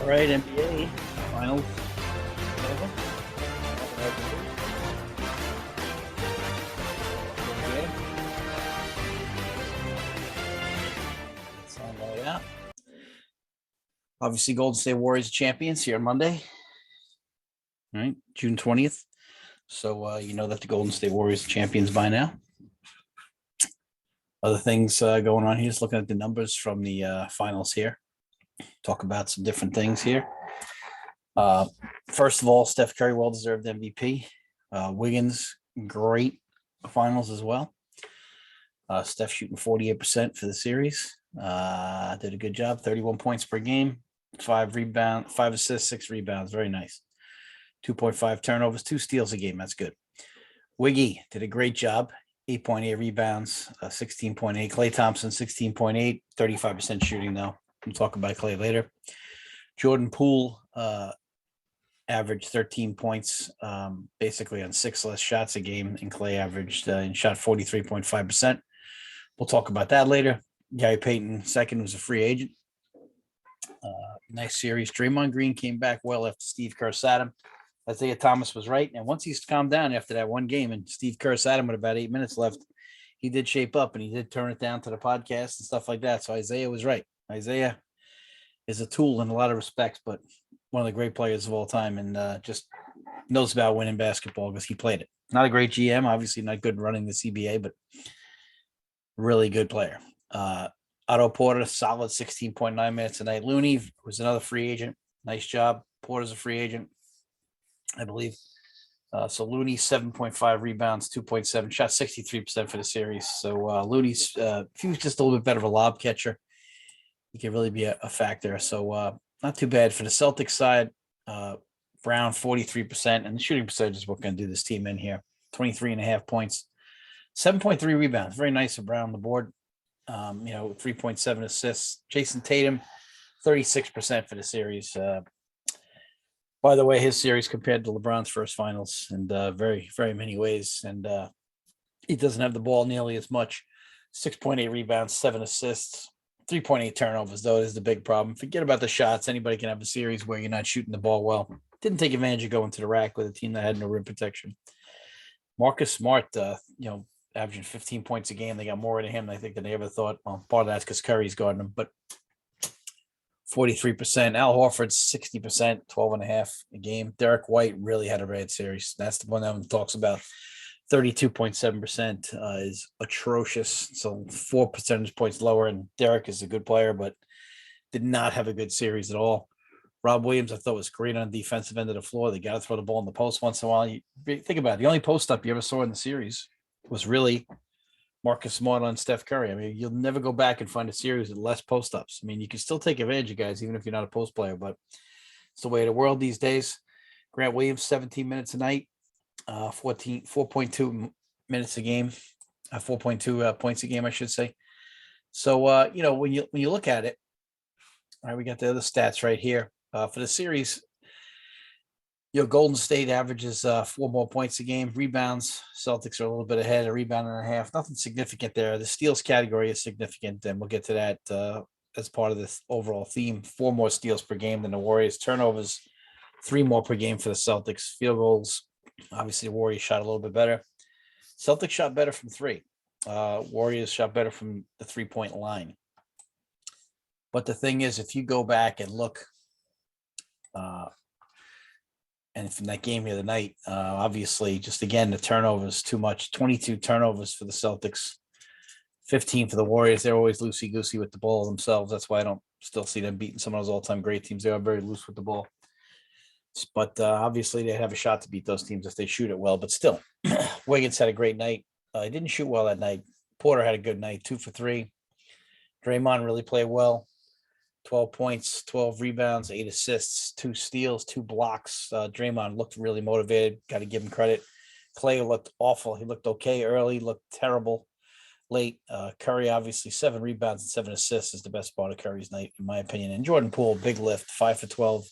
right, NBA finals. It's on the way out. Obviously, Golden State Warriors champions here on Monday, right? June 20th. So you know that the Golden State Warriors are champions by now. Other things going on here, just looking at the numbers from the finals here. Talk about some different things here. First of all, Steph Curry, well-deserved MVP. Wiggins, great finals as well. Steph shooting 48% for the series. Did a good job, 31 points per game, 5 rebounds, 5 assists, 6 rebounds. Very nice. 2.5 turnovers, 2 steals a game. That's good. Wiggy did a great job. 8.8 rebounds, 16.8. Klay Thompson, 16.8, 35% shooting though. We'll talk about Klay later. Jordan Poole averaged 13 points, basically on 6 less shots a game, and Klay averaged and shot 43.5%. We'll talk about that later. Gary Payton, second, was a free agent. Nice series. Draymond Green came back well after Steve Kerr sat him. Isaiah Thomas was right. And once he's calmed down after that one game and Steve Kerr sat him with about 8 minutes left, he did shape up and he did turn it down to the podcast and stuff like that. So Isaiah was right. Isaiah is a tool in a lot of respects, but one of the great players of all time, and just knows about winning basketball because he played it. Not a great GM, obviously not good running the CBA, but really good player. Otto Porter, solid 16.9 minutes a night. Looney was another free agent. Nice job. Porter's a free agent, I believe. So Looney, 7.5 rebounds, 2.7, shot 63% for the series. So Looney's if he was just a little bit better of a lob catcher, he could really be a factor. So not too bad for the Celtics side. Brown, 43%, and the shooting percentage is what going to do this team in here. 23.5 points, 7.3 rebounds. Very nice of Brown on the board. 3.7 assists. Jason Tatum, 36% for the series. By the way, his series compared to LeBron's first finals in very, very many ways. And he doesn't have the ball nearly as much. 6.8 rebounds, 7 assists, 3.8 turnovers, though, is the big problem. Forget about the shots. Anybody can have a series where you're not shooting the ball well. Didn't take advantage of going to the rack with a team that had no rim protection. Marcus Smart, averaging 15 points a game. They got more into him, I think, than they ever thought. Well, part of that's because Curry's guarding him, but 43%. Al Horford's 60%, 12.5 a game. Derek White really had a bad series. That's the one that one talks about. 32.7% is atrocious. So 4 percentage points lower. And Derek is a good player, but did not have a good series at all. Rob Williams, I thought, was great on the defensive end of the floor. They got to throw the ball in the post once in a while. You think about it. The only post up you ever saw in the series was really Marcus Smart on Steph Curry. I mean, you'll never go back and find a series with less post ups. I mean, you can still take advantage of guys, even if you're not a post player, but it's the way of the world these days. Grant Williams, 17 minutes a night, 4.2 minutes a game, 4.2 points a game, I should say. So, when you look at it, all right, we got the other stats right here for the series. Golden State averages 4 more points a game. Rebounds, Celtics are a little bit ahead, a rebound and a half. Nothing significant there. The steals category is significant, and we'll get to that as part of this overall theme. 4 more steals per game than the Warriors. Turnovers, 3 more per game for the Celtics. Field goals, obviously the Warriors shot a little bit better. Celtics shot better from 3. Warriors shot better from the 3-point line. But the thing is, if you go back and look, and from that game the other night, obviously, just again, the turnovers too much. 22 turnovers for the Celtics, 15 for the Warriors. They're always loosey-goosey with the ball themselves. That's why I don't still see them beating some of those all-time great teams. They are very loose with the ball. But obviously, they have a shot to beat those teams if they shoot it well. But still, Wiggins had a great night. He didn't shoot well that night. Porter had a good night, 2 for 3. Draymond really played well. 12 points, 12 rebounds, 8 assists, 2 steals, 2 blocks. Draymond looked really motivated. Got to give him credit. Klay looked awful. He looked okay early, looked terrible late. Curry, obviously, 7 rebounds and 7 assists is the best part of Curry's night, in my opinion. And Jordan Poole, big lift, 5 for 12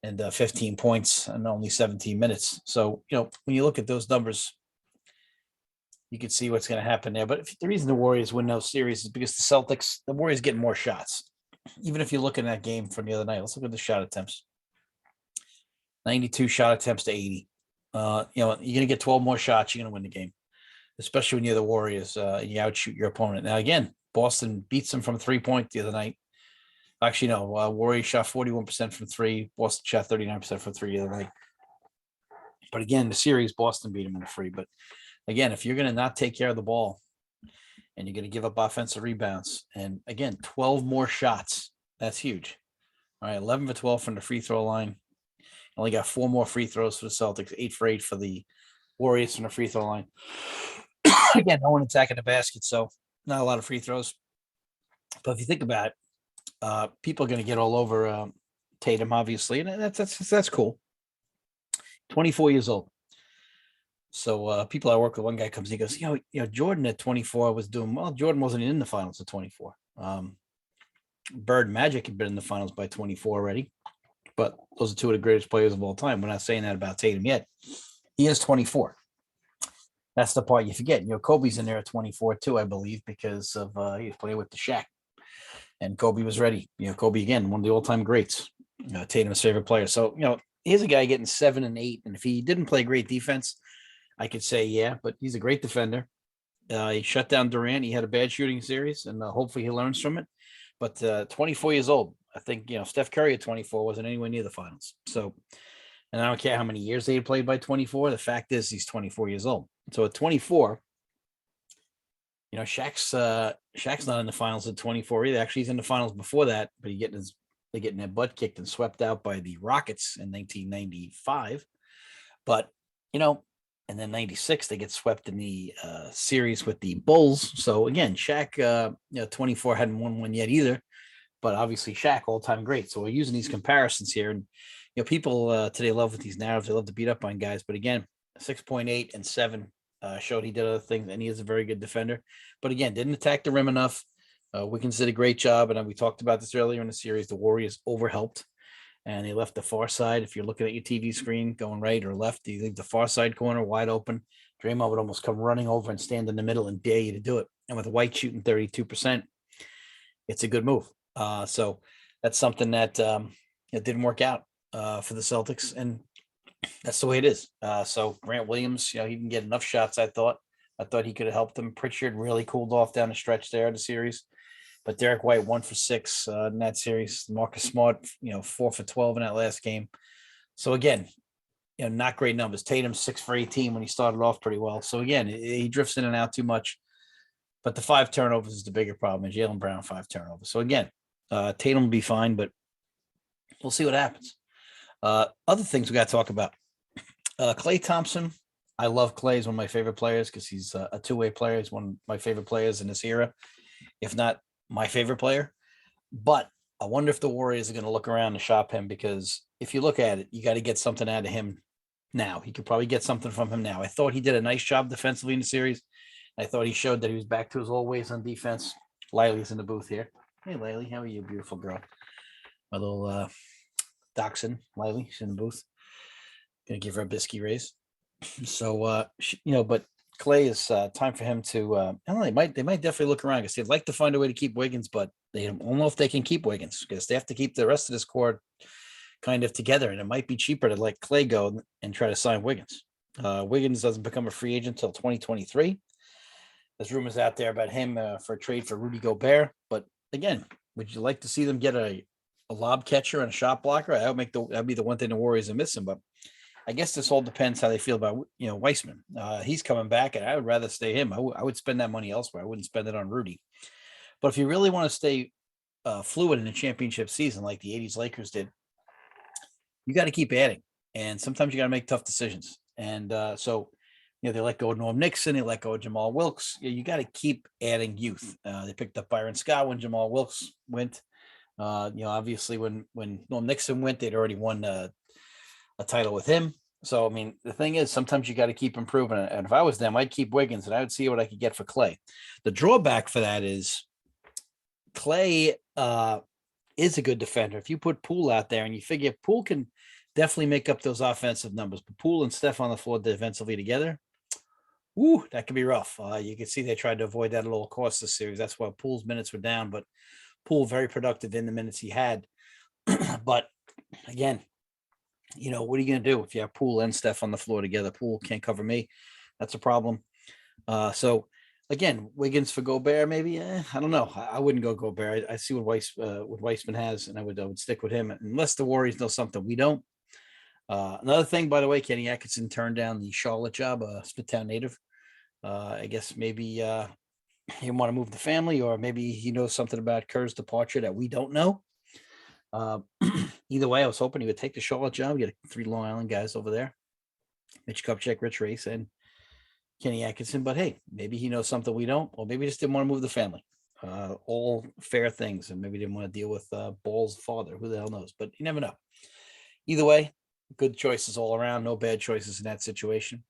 and 15 points and only 17 minutes. So, when you look at those numbers, you can see what's going to happen there. But the reason the Warriors win those series is because the Warriors get more shots. even if you're looking at that game from the other night, let's look at the shot attempts. 92 shot attempts to 80. You're going to get 12 more shots. You're going to win the game, especially when you're the Warriors. You outshoot your opponent. Now, again, Boston beats them from 3-point the other night. Actually, no, Warriors shot 41% from three. Boston shot 39% from three the other night. But again, the series, Boston beat them in the free. But again, if you're going to not take care of the ball and you're going to give up offensive rebounds, and again, 12 more shots, that's huge. All right, 11 for 12 from the free throw line. Only got 4 more free throws for the Celtics, 8 for 8 for the Warriors from the free throw line. Again, no one attacking the basket, so not a lot of free throws. But if you think about it, people are going to get all over Tatum, obviously, and that's cool. 24 years old. So people I work with, one guy comes, he goes, Jordan at 24 was doing well. Jordan wasn't in the finals at 24. Bird Magic had been in the finals by 24 already, but those are two of the greatest players of all time. We're not saying that about Tatum yet. He is 24. That's the part you forget. Kobe's in there at 24 too, I believe, because of he was playing with the Shaq, and Kobe was ready. Kobe again, one of the all-time greats. Tatum's favorite player. So here's a guy getting 7 and 8, and if he didn't play great defense, I could say yeah, but he's a great defender. He shut down Durant. He had a bad shooting series, and hopefully he learns from it. But 24 years old, I think Steph Curry at 24 wasn't anywhere near the finals. So, and I don't care how many years they had played by 24. The fact is, he's 24 years old. So at 24, Shaq's not in the finals at 24 either. Actually, he's in the finals before that, but they're getting their butt kicked and swept out by the Rockets in 1995. But and then 96, they get swept in the series with the Bulls. So again, Shaq, 24 hadn't won one yet either, but obviously Shaq, all-time great. So we're using these comparisons here, and people today love with these narratives. They love to beat up on guys, but again, 6.8 and 7 showed he did other things, and he is a very good defender. But again, didn't attack the rim enough. Wiggins did a great job, and we talked about this earlier in the series. The Warriors overhelped, and they left the far side. If you're looking at your TV screen going right or left, you leave the far side corner wide open. Draymond would almost come running over and stand in the middle and dare you to do it. And with White shooting 32%, it's a good move. So that's something that it didn't work out for the Celtics, and that's the way it is. So Grant Williams, he didn't get enough shots. I thought he could have helped them. Pritchard really cooled off down the stretch there in the series. But Derek White 1 for 6 in that series. Marcus Smart, 4 for 12 in that last game. So again, not great numbers. Tatum 6 for 18 when he started off pretty well. So again, he drifts in and out too much. But the 5 turnovers is the bigger problem. And Jaylen Brown 5 turnovers. So again, Tatum will be fine, but we'll see what happens. Other things we got to talk about. Klay Thompson. I love Klay. He's one of my favorite players because he's a two-way player. He's one of my favorite players in this era, if not my favorite player. But I wonder if the Warriors are going to look around and shop him, because if you look at it, you got to get something out of him now. He could probably get something from him now. I thought he did a nice job defensively in the series. I thought he showed that he was back to his old ways on defense. Lively's in the booth here. Hey, Lively, how are you, beautiful girl? My little dachshund, Lively, she's in the booth. Gonna give her a biscuit raise. So, but Klay is time for him to. I don't know. They might definitely look around because they'd like to find a way to keep Wiggins, but they don't know if they can keep Wiggins because they have to keep the rest of this core kind of together, and it might be cheaper to let Klay go and try to sign Wiggins. Wiggins doesn't become a free agent until 2023. There's rumors out there about him for a trade for Rudy Gobert, but again, would you like to see them get a lob catcher and a shot blocker? That'd be the one thing the Warriors are missing, but. I guess this all depends how they feel about Weissman. He's coming back, and I would rather stay him. I would spend that money elsewhere. I wouldn't spend it on Rudy. But if you really want to stay fluid in a championship season like the '80s Lakers did, you got to keep adding, and sometimes you got to make tough decisions. And so they let go of Norm Nixon, they let go of Jamal Wilkes. You got to keep adding youth. They picked up Byron Scott when Jamal Wilkes went. Obviously when Norm Nixon went, they'd already won a title with him. So, I mean, the thing is, sometimes you got to keep improving. And if I was them, I'd keep Wiggins and I would see what I could get for Klay. The drawback for that is Klay is a good defender. If you put Poole out there and you figure Poole can definitely make up those offensive numbers, but Poole and Steph on the floor defensively together, that could be rough. You can see they tried to avoid that at all costs this series. That's why Poole's minutes were down, but Poole very productive in the minutes he had. But again, what are you going to do if you have Poole and Steph on the floor together? Poole can't cover me. That's a problem. So again, Wiggins for Gobert, maybe. I don't know. I wouldn't go Gobert. I see what Weissman has, and I would stick with him unless the Warriors know something we don't. Another thing, by the way, Kenny Atkinson turned down the Charlotte job, Smithtown native. I guess maybe he want to move the family, or maybe he knows something about Kerr's departure that we don't know. Either way, I was hoping he would take the Charlotte job, get 3 Long Island guys over there, Mitch Kupchak, Rich Race, and Kenny Atkinson. But hey, maybe he knows something we don't, or maybe he just didn't want to move the family. All fair things, and maybe didn't want to deal with Ball's father. Who the hell knows? But you never know. Either way, good choices all around. No bad choices in that situation.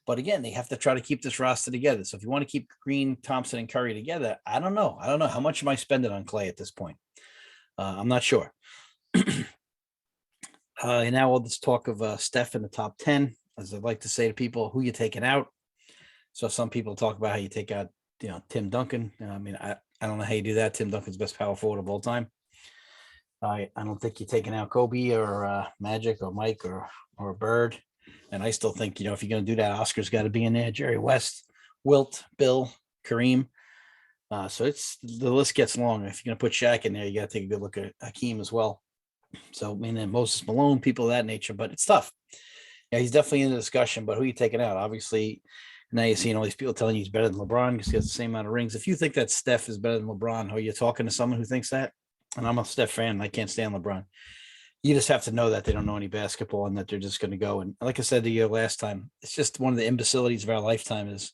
But again, they have to try to keep this roster together. So if you want to keep Green, Thompson, and Curry together, I don't know. How much am I spending on Clay at this point? I'm not sure. And now all this talk of Steph in the top 10, as I'd like to say to people, who you taking out. So some people talk about how you take out, Tim Duncan. I don't know how you do that. Tim Duncan's best power forward of all time. I don't think you're taking out Kobe or Magic or Mike or Bird. And I still think, if you're going to do that, Oscar's got to be in there. Jerry West, Wilt, Bill, Kareem. So the list gets long. If you're going to put Shaq in there, you got to take a good look at Hakeem as well. So, and Moses Malone, people of that nature, but it's tough. Yeah, he's definitely in the discussion, but who are you taking out? Obviously, now you're seeing all these people telling you he's better than LeBron because he has the same amount of rings. If you think that Steph is better than LeBron, are you talking to someone who thinks that? And I'm a Steph fan, and I can't stand LeBron. You just have to know that they don't know any basketball and that they're just going to go. And like I said to you last time, it's just one of the imbecilities of our lifetime is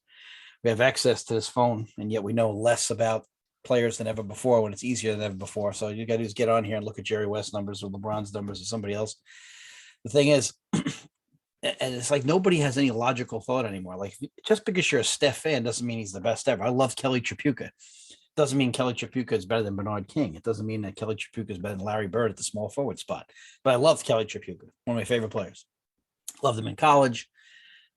we have access to this phone, and yet we know less about players than ever before when it's easier than ever before. So you got to just get on here and look at Jerry West numbers or LeBron's numbers or somebody else. The thing is, and it's like nobody has any logical thought anymore. Like just because you're a Steph fan doesn't mean he's the best ever. I love Kelly Tripucka. Doesn't mean Kelly Tripucka is better than Bernard King. It doesn't mean that Kelly Tripucka is better than Larry Bird at the small forward spot. But I love Kelly Tripucka, one of my favorite players. Loved him in college.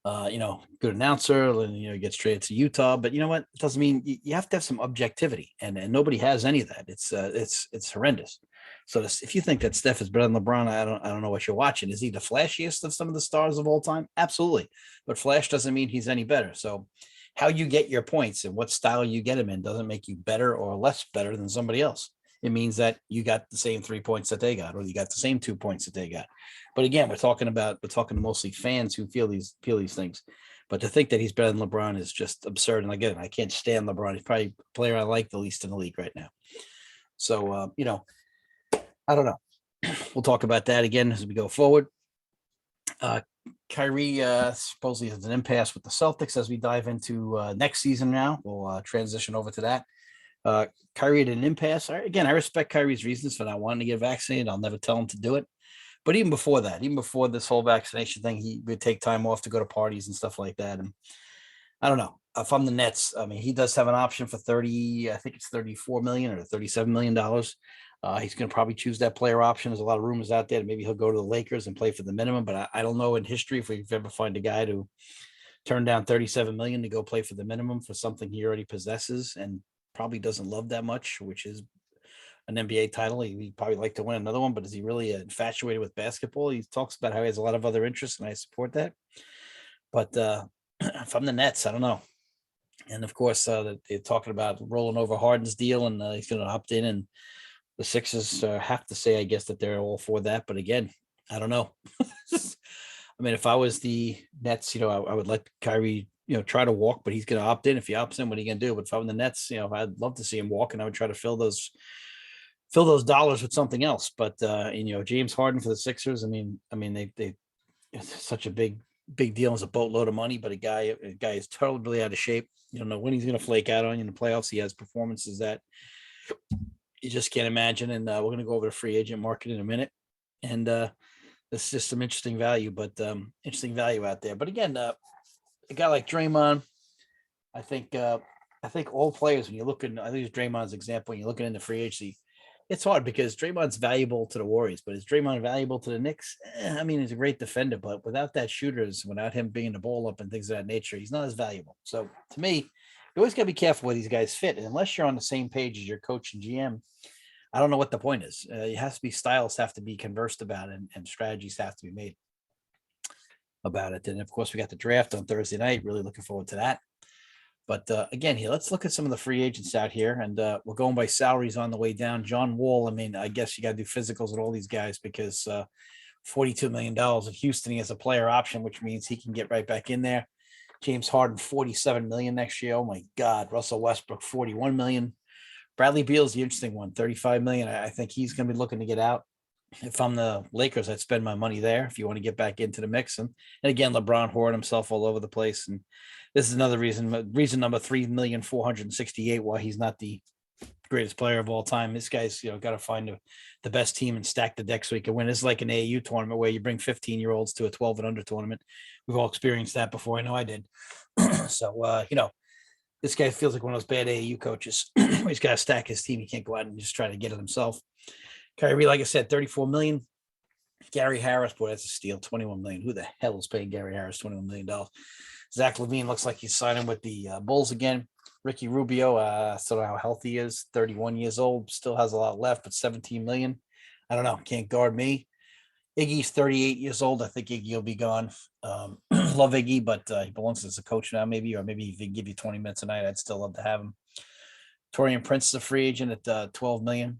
Good announcer, and he gets traded to Utah. But you know what? It doesn't mean you have to have some objectivity, and nobody has any of that. It's horrendous. So if you think that Steph is better than LeBron, I don't know what you're watching. Is he the flashiest of some of the stars of all time? Absolutely, but flash doesn't mean he's any better. So how you get your points and what style you get him in doesn't make you better or less better than somebody else. It means that you got the same 3 points that they got, or you got the same 2 points that they got. But again, we're talking to mostly fans who feel these things. But to think that he's better than LeBron is just absurd. And again, I can't stand LeBron. He's probably the player I like the least in the league right now. So I don't know. We'll talk about that again as we go forward. Kyrie supposedly has an impasse with the Celtics as we dive into next season now. We'll transition over to that. Kyrie had an impasse. Again, I respect Kyrie's reasons for not wanting to get vaccinated. I'll never tell him to do it. But even before that, even before this whole vaccination thing, he would take time off to go to parties and stuff like that. And I don't know. If I'm the Nets, I mean, he does have an option for 30, I think it's $34 million or $37 million. He's going to probably choose that player option. There's a lot of rumors out there that maybe he'll go to the Lakers and play for the minimum, but I don't know in history if we've ever find a guy to turn down $37 million to go play for the minimum for something he already possesses and probably doesn't love that much, which is an NBA title. He'd probably like to win another one, but is he really infatuated with basketball? He talks about how he has a lot of other interests, and I support that. But if I'm the Nets, I don't know. And of course, they're talking about rolling over Harden's deal, and he's going to opt in. And the Sixers have to say, I guess, that they're all for that. But again, I don't know. I mean, if I was the Nets, I would let Kyrie, try to walk, but he's going to opt in. If he opts in, what are you going to do? But if I'm the Nets, I'd love to see him walk, and I would try to fill those dollars with something else. But James Harden for the Sixers, I mean, they it's such a big deal. It's a boatload of money, but a guy is totally out of shape. You don't know when he's going to flake out on you in the playoffs. He has performances that you just can't imagine. And we're going to go over the free agent market in a minute. And it's just some interesting value, but interesting value out there. But again, a guy like Draymond, I think all players, when you look at, I think it's Draymond's example, when you're looking into free agency, it's hard because Draymond's valuable to the Warriors, but is Draymond valuable to the Knicks? I mean, he's a great defender, but without him being the ball up and things of that nature, he's not as valuable. So to me, you always got to be careful where these guys fit. And unless you're on the same page as your coach and GM, I don't know what the point is. It has to be styles have to be conversed about and strategies have to be made about it. And of course, we got the draft on Thursday night. Really looking forward to that. But again, here, let's look at some of the free agents out here. And we're going by salaries on the way down. John Wall, I mean, I guess you got to do physicals with all these guys because $42 million in Houston, he has a player option, which means he can get right back in there. James Harden, $47 million next year. Oh my God. Russell Westbrook, $41 million. Bradley Beal's the interesting one, $35 million. I think he's going to be looking to get out. If I'm the Lakers, I'd spend my money there if you want to get back into the mix. And again, LeBron hoarding himself all over the place. And this is another reason number 3,468,000 why he's not the greatest player of all time. This guy's, got to find the best team and stack the deck so he can win. It's like an AAU tournament where you bring 15-year-olds to a 12 and under tournament. We've all experienced that before. I know I did. So, this guy feels like one of those bad AAU coaches. He's got to stack his team. He can't go out and just try to get it himself. Kyrie, like I said, $34 million. Gary Harris, boy, that's a steal. $21 million. Who the hell is paying Gary Harris $21 million? Zach LaVine looks like he's signing with the Bulls again. Ricky Rubio, still don't know how healthy he is. 31 years old, still has a lot left, but $17 million. I don't know. Can't guard me. Iggy's 38 years old. I think Iggy will be gone. Love Iggy, but he belongs as a coach now, maybe, or maybe if he give you 20 minutes a night, I'd still love to have him. Torian Prince is a free agent at $12 million.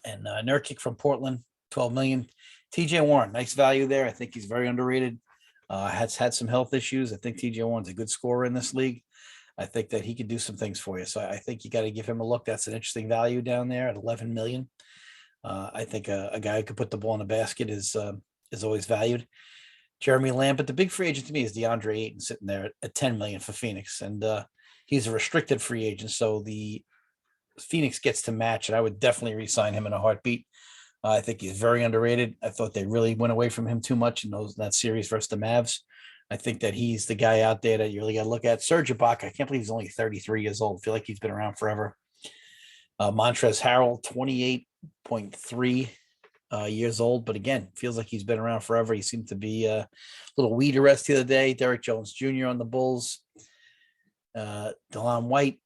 And Nurkic from Portland, $12 million. TJ Warren, nice value there. I think he's very underrated. Has had some health issues. I think TJ Warren's a good scorer in this league. I think that he could do some things for you. So I think you got to give him a look. That's an interesting value down there at $11 million. I think a guy who could put the ball in the basket is always valued. Jeremy Lamb, but the big free agent to me is DeAndre Ayton sitting there at $10 million for Phoenix. And he's a restricted free agent. So the Phoenix gets to match, and I would definitely re-sign him in a heartbeat. I think he's very underrated. I thought they really went away from him too much in that series versus the Mavs. I think that he's the guy out there that you really got to look at. Serge Ibaka, I can't believe he's only 33 years old. I feel like he's been around forever. Montrezl Harrell, 28.3 years old, but again, feels like he's been around forever. He seemed to be a little weed arrest the other day. Derrick Jones Jr. on the Bulls. Delon White,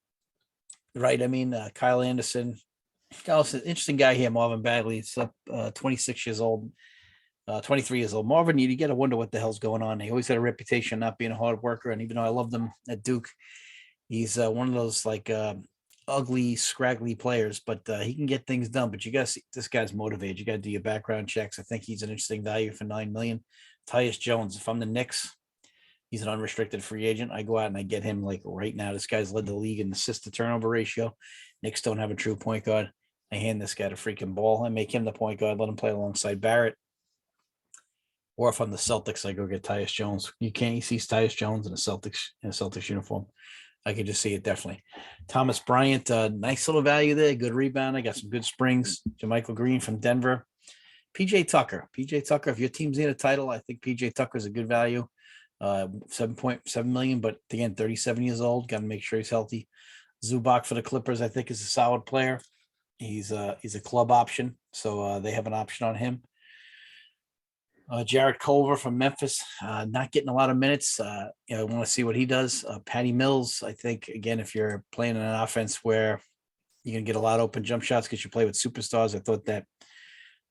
right? I mean, Kyle Anderson. Also, interesting guy here, Marvin Bagley. It's up 26 years old, 23 years old. Marvin, you got to wonder what the hell's going on. He always had a reputation not being a hard worker, and even though I loved him at Duke, he's one of those like ugly, scraggly players, but he can get things done. But you got to see this guy's motivated. You got to do your background checks. I think he's an interesting value for $9 million. Tyus Jones, if I'm the Knicks, he's an unrestricted free agent. I go out and I get him like right now. This guy's led the league in assist to turnover ratio. Knicks don't have a true point guard. I hand this guy the freaking ball. I make him the point guard. Let him play alongside Barrett. Or if I'm the Celtics, I go get Tyus Jones. You see Tyus Jones in a Celtics uniform. I could just see it definitely. Thomas Bryant, nice little value there. Good rebound. I got some good springs. JaMychal Green from Denver. PJ Tucker, if your team's in a title, I think PJ Tucker is a good value. $7.7 million, but again, 37 years old. Got to make sure he's healthy. Zubac for the Clippers, I think, is a solid player. He's a club option, so they have an option on him. Jared Culver from Memphis, not getting a lot of minutes. I want to see what he does. Patty Mills, I think, again, if you're playing an offense where you're going to get a lot of open jump shots because you play with superstars, I thought that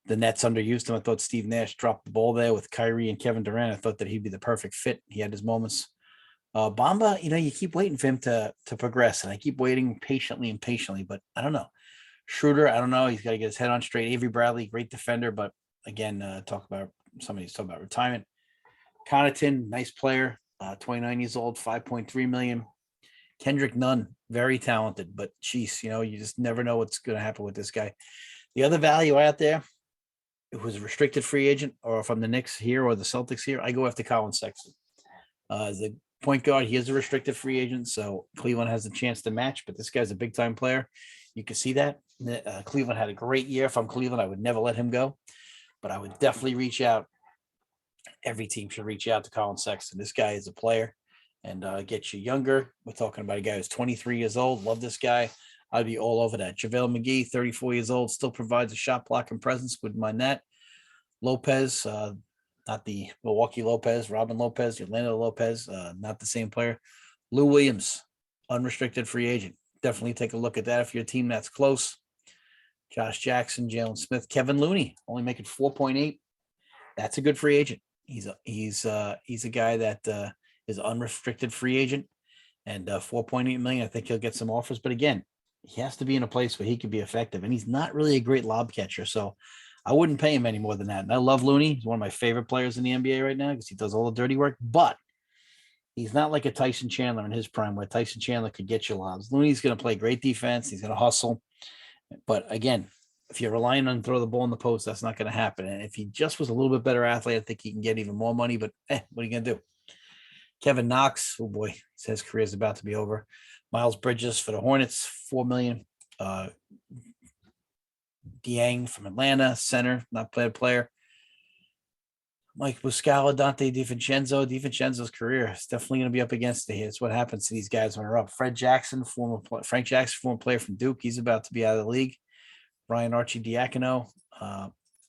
the Nets underused him. I thought Steve Nash dropped the ball there with Kyrie and Kevin Durant. I thought that he'd be the perfect fit. He had his moments. Bamba, you keep waiting for him to progress, and I keep waiting patiently, but I don't know. Schroeder, I don't know. He's got to get his head on straight. Avery Bradley, great defender, but again, somebody's talking about retirement. Connaughton, nice player, 29 years old, $5.3 million. Kendrick Nunn, very talented, but geez, you just never know what's going to happen with this guy. The other value out there, who's a restricted free agent, or if I'm the Knicks here or the Celtics here, I go after Colin Sexton. As a point guard, he is a restricted free agent, so Cleveland has a chance to match, but this guy's a big-time player. You can see that. Cleveland had a great year. If I'm Cleveland, I would never let him go, but I would definitely reach out. Every team should reach out to Colin Sexton. This guy is a player and get you younger. We're talking about a guy who's 23 years old. Love this guy. I'd be all over that. JaVale McGee, 34 years old, still provides a shot blocking presence. Wouldn't mind that. Lopez, not the Milwaukee Lopez, Robin Lopez, Orlando Lopez, not the same player. Lou Williams, unrestricted free agent. Definitely take a look at that if you're a team that's close. Josh Jackson, Jalen Smith, Kevin Looney, only making 4.8. That's a good free agent. He's a guy that is unrestricted free agent, and 4.8 million. I think he'll get some offers, but again, he has to be in a place where he can be effective, and he's not really a great lob catcher, so I wouldn't pay him any more than that. And I love Looney; he's one of my favorite players in the NBA right now because he does all the dirty work, but he's not like a Tyson Chandler in his prime, where Tyson Chandler could get you lobs. Looney's going to play great defense. He's going to hustle. But again, if you're relying on throw the ball in the post, that's not going to happen. And if he just was a little bit better athlete, I think he can get even more money. But what are you going to do? Kevin Knox, oh boy, his career is about to be over. Miles Bridges for the Hornets, $4 million. Dieng from Atlanta, center, not bad player. Mike Muscala, Dante DiVincenzo. DiVincenzo's career is definitely going to be up against it. It's what happens to these guys when they're up. Frank Jackson, former player from Duke. He's about to be out of the league. Brian Arcidiacono,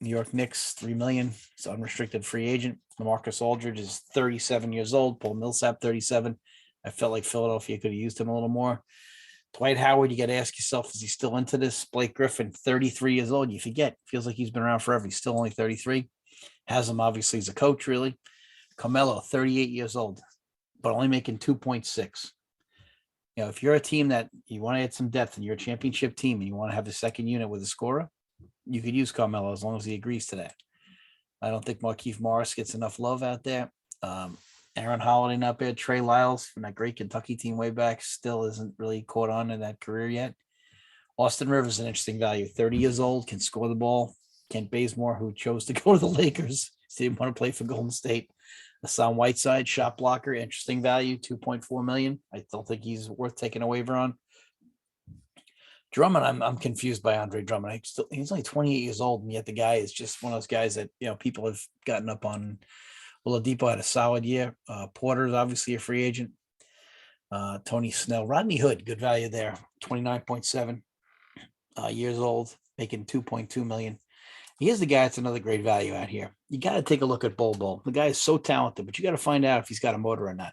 New York Knicks, $3 million. He's an unrestricted free agent. LaMarcus Aldridge is 37 years old. Paul Millsap, 37. I felt like Philadelphia could have used him a little more. Dwight Howard, you got to ask yourself, is he still into this? Blake Griffin, 33 years old. You forget. Feels like he's been around forever. He's still only 33. Has him obviously as a coach, really. Carmelo, 38 years old, but only making 2.6. If you're a team that you want to add some depth and you're a championship team and you want to have the second unit with a scorer, you could use Carmelo as long as he agrees to that. I don't think Markieff Morris gets enough love out there. Aaron Holiday, not bad. Trey Lyles from that great Kentucky team way back still isn't really caught on in that career yet. Austin Rivers, an interesting value. 30 years old, can score the ball. Kent Bazemore, who chose to go to the Lakers, didn't want to play for Golden State. Hassan Whiteside, shot blocker, interesting value, 2.4 million. I don't think he's worth taking a waiver on. Drummond, I'm confused by Andre Drummond. He's only 28 years old, and yet the guy is just one of those guys that people have gotten up on. Oladipo had a solid year. Porter's obviously a free agent. Tony Snell, Rodney Hood, good value there, 29.7 years old, making 2.2 million. Here's the guy that's another great value out here. You got to take a look at Bol. The guy is so talented, but you got to find out if he's got a motor or not.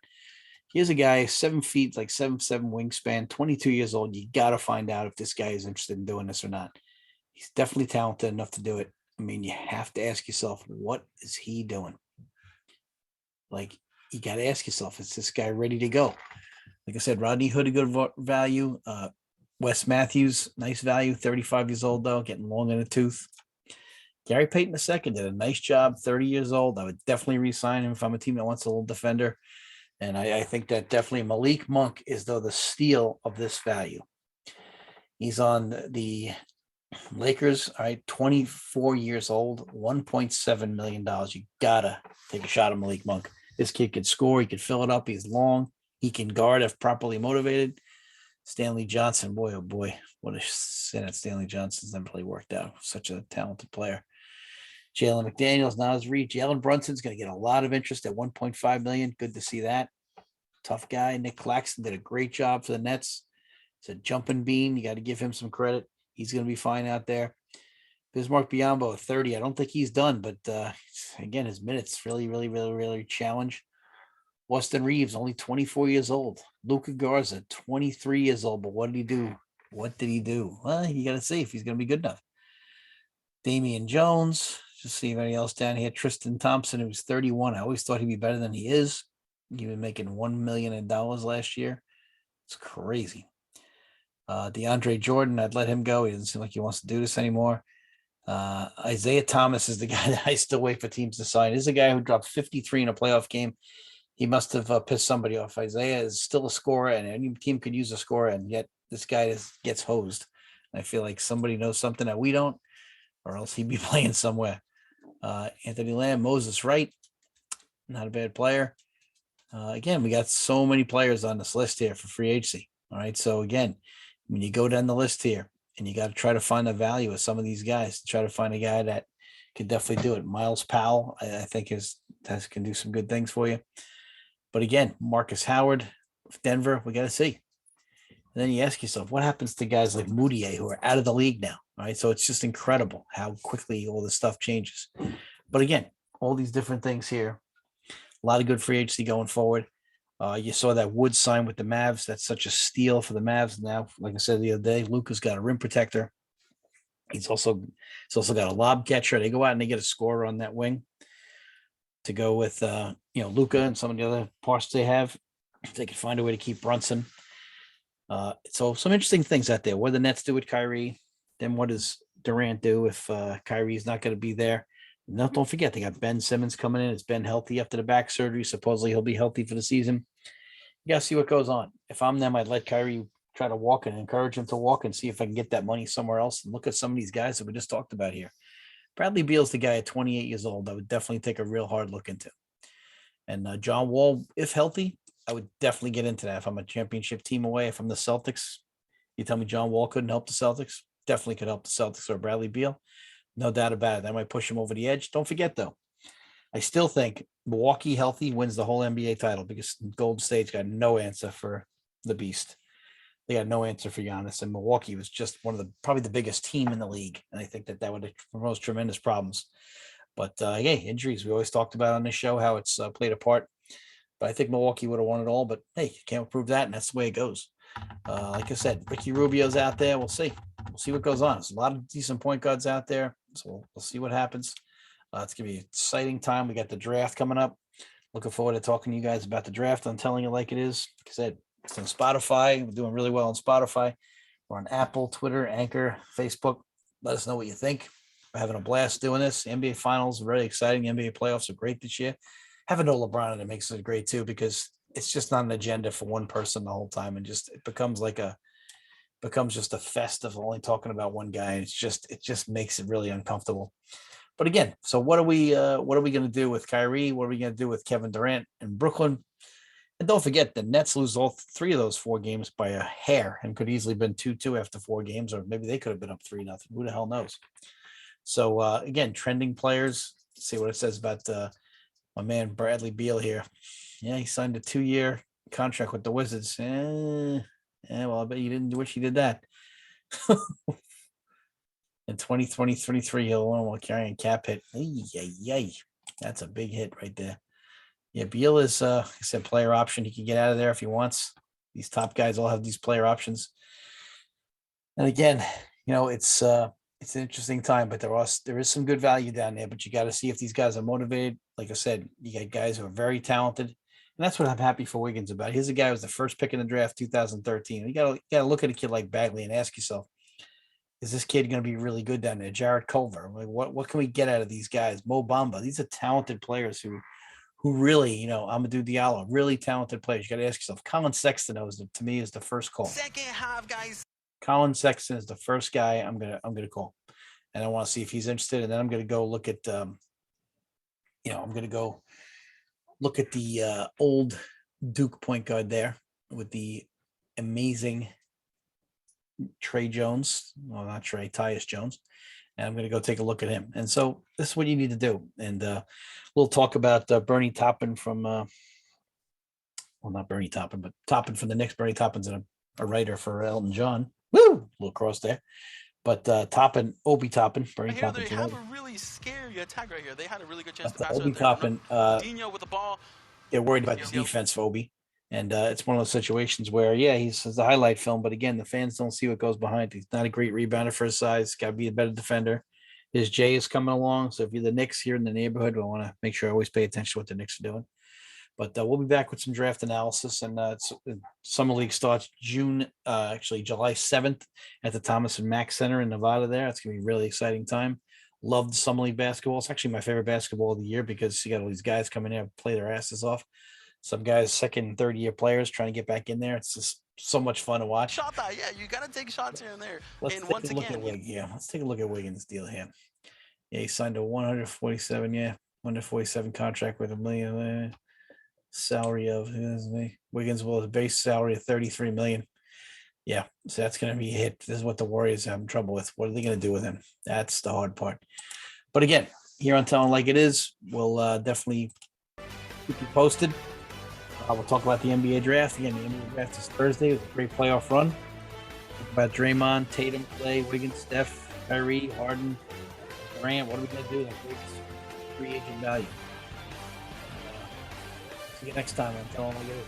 Here's a guy, 7 feet, like 7'7" wingspan, 22 years old. You got to find out if this guy is interested in doing this or not. He's definitely talented enough to do it. I mean, you have to ask yourself, what is he doing? Like, you got to ask yourself, is this guy ready to go? Like I said, Rodney Hood, a good value. Wes Matthews, nice value, 35 years old, though, getting long in the tooth. Gary Payton II did a nice job, 30 years old. I would definitely re-sign him if I'm a team that wants a little defender. And I think that definitely Malik Monk is, though, the steal of this value. He's on the Lakers, all right, 24 years old, $1.7 million. You got to take a shot at Malik Monk. This kid could score. He could fill it up. He's long. He can guard if properly motivated. Stanley Johnson, boy, oh boy, what a sin at Stanley Johnson's never really worked out. Such a talented player. Jalen McDaniels, not as reach. Jalen Brunson's going to get a lot of interest at 1.5 million. Good to see that. Tough guy. Nick Claxton did a great job for the Nets. It's a jumping bean. You got to give him some credit. He's going to be fine out there. Bismarck Biyombo at 30. I don't think he's done, but again, his minutes really challenge. Austin Reeves, only 24 years old. Luka Garza, 23 years old. But what did he do? Well, you got to see if he's going to be good enough. Damian Jones. Just see anybody else down here. Tristan Thompson, who's 31. I always thought he'd be better than he is. He was making $1 million last year. It's crazy. DeAndre Jordan, I'd let him go. He doesn't seem like he wants to do this anymore. Isaiah Thomas is the guy that I still wait for teams to sign. He's a guy who dropped 53 in a playoff game. He must have pissed somebody off. Isaiah is still a scorer, and any team could use a scorer, and yet this guy gets hosed. I feel like somebody knows something that we don't, or else he'd be playing somewhere. Anthony Lamb, Moses Wright, not a bad player. Again, we got so many players on this list here for free agency. All right, so again, when you go down the list here, and you got to try to find the value of some of these guys, try to find a guy that could definitely do it. Miles Powell, I think can do some good things for you. But again, Marcus Howard, Denver, we got to see. And then you ask yourself, what happens to guys like Moutier who are out of the league now? All right, so it's just incredible how quickly all this stuff changes. But again, all these different things here, a lot of good free agency going forward. You saw that Wood sign with the Mavs. That's such a steal for the Mavs. Now, like I said the other day, Luka's got a rim protector. He's also got a lob catcher. They go out and they get a scorer on that wing to go with Luka and some of the other parts they have. If they can find a way to keep Brunson. So some interesting things out there. What do the Nets do with Kyrie? Then what does Durant do if Kyrie's not going to be there? No, don't forget they got Ben Simmons coming in. Is Ben healthy after the back surgery? Supposedly he'll be healthy for the season. You gotta see what goes on. If I'm them, I'd let Kyrie try to walk and encourage him to walk and see if I can get that money somewhere else. And look at some of these guys that we just talked about here. Bradley Beal's the guy at 28 years old. I would definitely take a real hard look into. And John Wall, if healthy, I would definitely get into that. If I'm a championship team away, if I'm the Celtics, you tell me John Wall couldn't help the Celtics, definitely could help the Celtics or Bradley Beal. No doubt about it. That might push him over the edge. Don't forget, though, I still think Milwaukee healthy wins the whole NBA title because Golden State's got no answer for the beast. They got no answer for Giannis, and Milwaukee was just one of the probably the biggest team in the league, and I think that would cause tremendous problems. But hey, injuries we always talked about on this show how it's played a part. But I think Milwaukee would have won it all. But hey, you can't prove that, and that's the way it goes. Like I said, Ricky Rubio's out there. We'll see. We'll see what goes on. There's a lot of decent point guards out there, so we'll see what happens. It's gonna be an exciting time. We got the draft coming up. Looking forward to talking to you guys about the draft. I'm telling you like it is. Like I said, it's on Spotify. We're doing really well on Spotify. We're on Apple, Twitter, Anchor, Facebook. Let us know what you think. We're having a blast doing this. The NBA Finals are very exciting. The NBA playoffs are great this year. Having no LeBron in it makes it great too because it's just not an agenda for one person the whole time, and just it becomes just a fest of only talking about one guy. And it just makes it really uncomfortable. But again, so what are we going to do with Kyrie? What are we going to do with Kevin Durant in Brooklyn? And don't forget, the Nets lose all three of those 4 games by a hair and could easily have been 2-2 after 4 games, or maybe they could have been up 3-0. Who the hell knows? So again, trending players. Let's see what it says about my man Bradley Beal here. Yeah, he signed a 2-year contract with the Wizards. Yeah, well, I bet you didn't wish he did that. In 2023, he'll while carrying cap hit. Yay. That's a big hit right there. Yeah, Beal is, like I said, player option. He can get out of there if he wants. These top guys all have these player options. And again, it's an interesting time, but there is some good value down there. But you got to see if these guys are motivated. Like I said, you got guys who are very talented, and that's what I'm happy for Wiggins about. Here's a guy who was the first pick in the draft, 2013. You got to look at a kid like Bagley and ask yourself, is this kid going to be really good down there? Jarrett Culver, like what can we get out of these guys? Mo Bamba, these are talented players who really, Amadou Diallo, really talented players. You got to ask yourself. Colin Sexton, to me, is the first call. Second half, guys. Colin Sexton is the first guy I'm gonna call, and I want to see if he's interested. And then I'm gonna go look at, I'm gonna go look at the old Duke point guard there with the amazing Trey Jones. Well, not Trey, Tyus Jones. And I'm going to go take a look at him. And so this is what you need to do. And we'll talk about Bernie Toppin from, well, not Bernie Toppin, but Toppin from the Knicks. Bernie Toppin's a writer for Elton John. Woo! A little cross there. But Toppin, Obi Toppin, Bernie Toppin. They have a really scary attack right here. They had a really good chance to pass Obi Toppin. Dino with the ball. They're worried about the defense for Obi. And it's one of those situations where, yeah, he's the highlight film, but again, the fans don't see what goes behind. He's not a great rebounder for his size. Got to be a better defender. His Jay is coming along. So if you're the Knicks here in the neighborhood, we want to make sure I always pay attention to what the Knicks are doing. But we'll be back with some draft analysis. And Summer League starts July 7th at the Thomas and Mack Center in Nevada there. It's going to be a really exciting time. Love the Summer League basketball. It's actually my favorite basketball of the year because you got all these guys coming in and play their asses off. Some guys, second and third year players trying to get back in there. It's just so much fun to watch. Shot that, yeah, you got to take shots here and there. Let's take a look at Wiggins' deal here. Yeah, he signed a 147 contract with $1 million salary of Wiggins will have a base salary of $33 million. Yeah, so that's going to be a hit. This is what the Warriors have trouble with. What are they going to do with him? That's the hard part. But again, here on Telling Like It Is, we'll definitely keep you posted. We'll talk about the NBA draft. Again, the NBA draft is Thursday. It was a great playoff run. Talk about Draymond, Tatum, Clay, Wiggins, Steph, Kyrie, Harden, Durant. What are we going to do? That great free agent value. See you next time on Telling Like It Is.